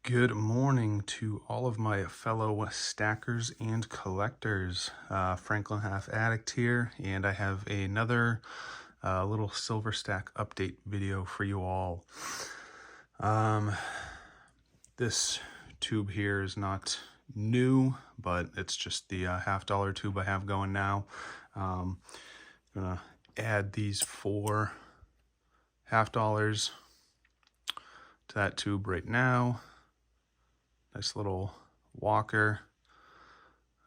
Good morning to all of my fellow stackers and collectors. Franklin.Half.Addict here, and I have another little silver stack update video for you all. This tube here is not new, but it's just the $1/2 tube I have going now. I'm gonna add these 4 $1/2 to that tube right now. Nice little Walker,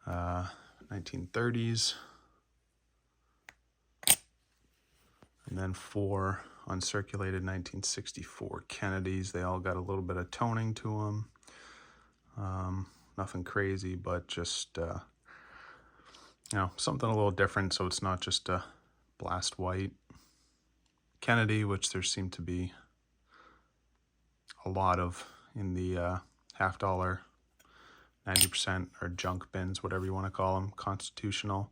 1930s. And then 4 uncirculated 1964 Kennedys. They all got a little bit of toning to them. Nothing crazy, but just, something a little different, so it's not just a blast white Kennedy, which there seem to be a lot of in the $1/2, 90% or junk bins, whatever you want to call them, constitutional.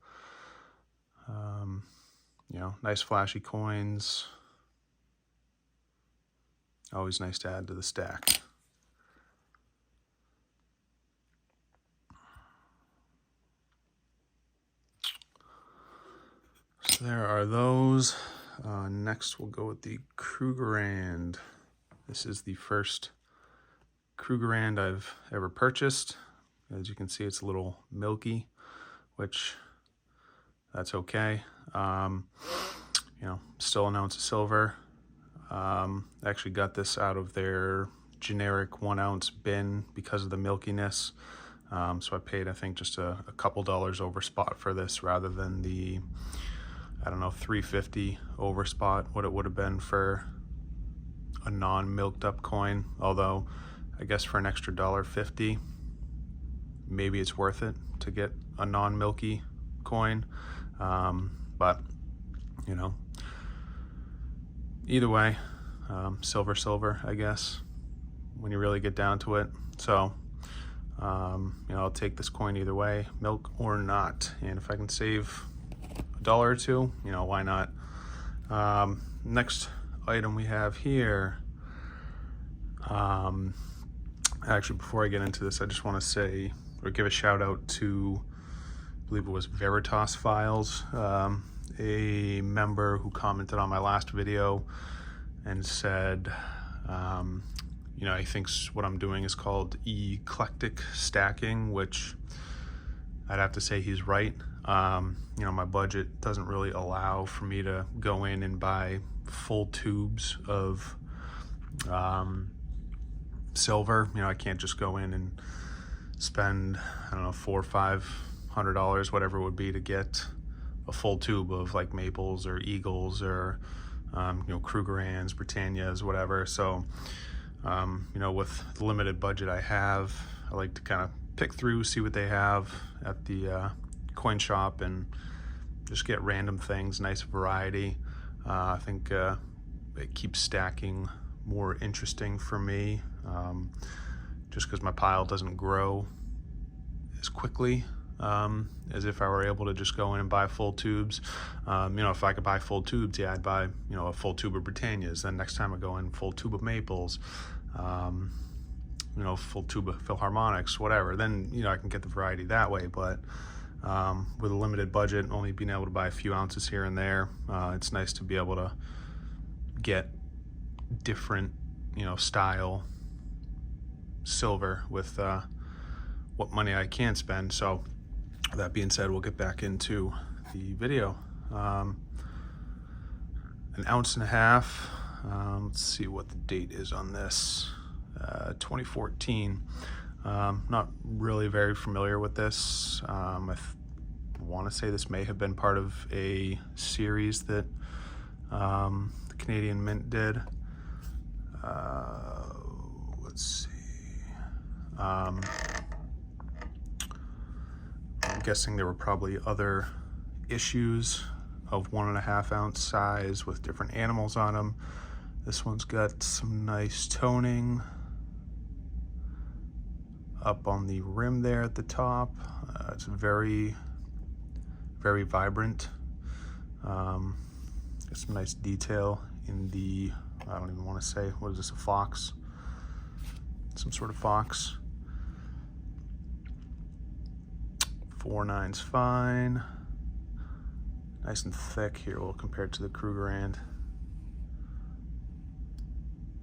Nice flashy coins. Always nice to add to the stack. So there are those. Next we'll go with the Krugerrand. This is the first Krugerrand I've ever purchased. As you can see, it's a little milky, which that's okay. Still an ounce of silver. I actually got this out of their generic 1 ounce bin because of the milkiness. So I paid, I think, just a couple dollars over spot for this rather than the, $3.50 over spot, what it would have been for a non-milked up coin. Although I guess for an extra $1.50, maybe it's worth it to get a non-milky coin. But either way, silver, I guess, when you really get down to it. So, I'll take this coin either way, milk or not. And if I can save $1 or $2, why not? Next item we have here. Actually, before I get into this, I just want to say or give a shout out to, I believe it was Veritas Files, a member who commented on my last video and said, he thinks what I'm doing is called eclectic stacking, which I'd have to say he's right. My budget doesn't really allow for me to go in and buy full tubes of silver. I can't just go in and spend, $400 or $500, whatever it would be, to get a full tube of like Maples or Eagles or Krugerrands, Britannias, whatever. So with the limited budget I have, I like to kind of pick through, see what they have at the coin shop, and just get random things, nice variety. I think it keeps stacking more interesting for me, just because my pile doesn't grow as quickly as if I were able to just go in and buy full tubes. If I could buy full tubes, I'd buy a full tube of Britannias. Then next time I go in, full tube of Maples, full tube of Philharmonics, whatever. Then I can get the variety that way. But with a limited budget, only being able to buy a few ounces here and there, it's nice to be able to get different style silver with what money I can spend. So that being said, we'll get back into the video. 1.5 ounces. Let's see what the date is on this. 2014. Not really very familiar with this. I want to say this may have been part of a series that the Canadian Mint did. Let's see. I'm guessing there were probably other issues of 1.5 ounce size with different animals on them. This one's got some nice toning up on the rim there at the top. It's very, very vibrant. Got some nice detail in the, I don't even want to say, what is this, a fox? some sort of fox. 4.9's fine. Nice and thick here. We'll compare it to the Krugerrand.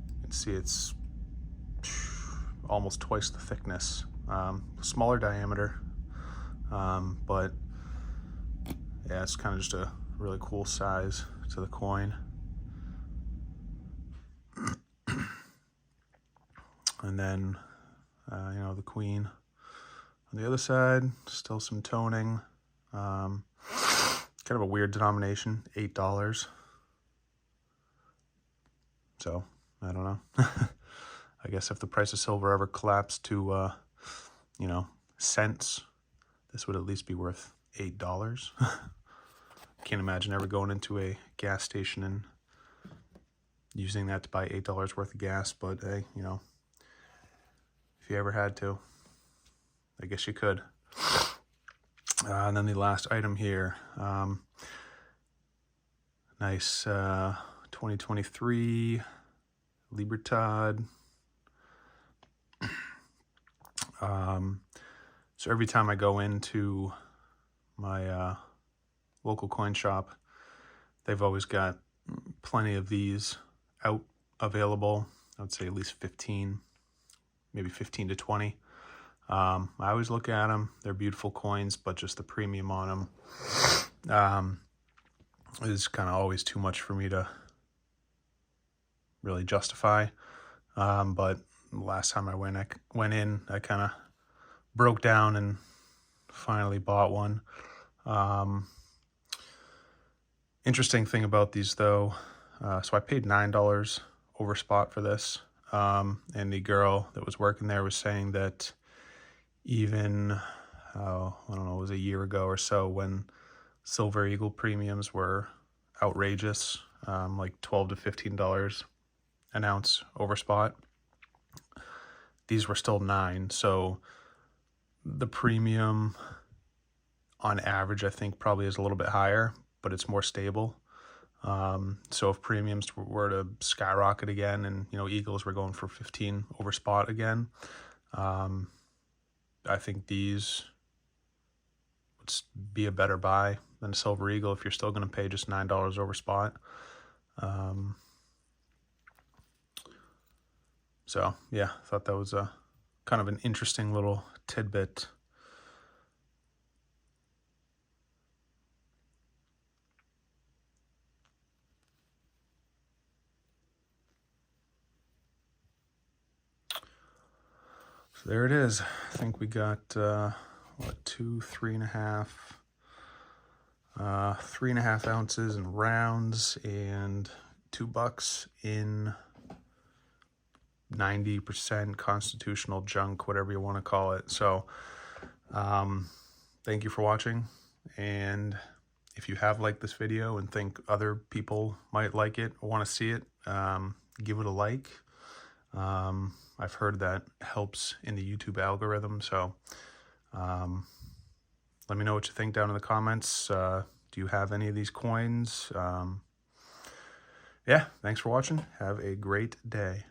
You can see it's almost twice the thickness. Smaller diameter, but yeah, it's kind of just a really cool size to the coin. And then, you know, the queen on the other side, still some toning. Kind of a weird denomination, $8. So, I don't know. I guess if the price of silver ever collapsed to, you know, cents, this would at least be worth $8. Can't imagine ever going into a gas station and using that to buy $8 worth of gas, but hey, you know, if you ever had to, I guess you could. And then the last item here, nice 2023 Libertad. So every time I go into my local coin shop, they've always got plenty of these out available. I would say at least 15, maybe 15 to 20. I always look at them. They're beautiful coins, but just the premium on them is kind of always too much for me to really justify. But last time I went in, I kind of broke down and finally bought one. Interesting thing about these though, so I paid $9 over spot for this, and the girl that was working there was saying that even, I don't know, it was a year ago or so when Silver Eagle premiums were outrageous, like $12 to $15 an ounce over spot. These were still $9, so the premium on average I think probably is a little bit higher, but it's more stable. So if premiums were to skyrocket again and, you know, Eagles were going for 15 over spot again, I think these would be a better buy than a Silver Eagle if you're still going to pay just $9 over spot. So yeah, I thought that was a kind of an interesting little tidbit. So there it is. I think we got, what, 3.5 ounces in rounds and $2 in 90% constitutional junk, whatever you want to call it. So, thank you for watching. And if you have liked this video and think other people might like it or want to see it, give it a like. I've heard that helps in the YouTube algorithm, so let me know what you think down in the comments. Do you have any of these coins? Yeah, thanks for watching. Have a great day.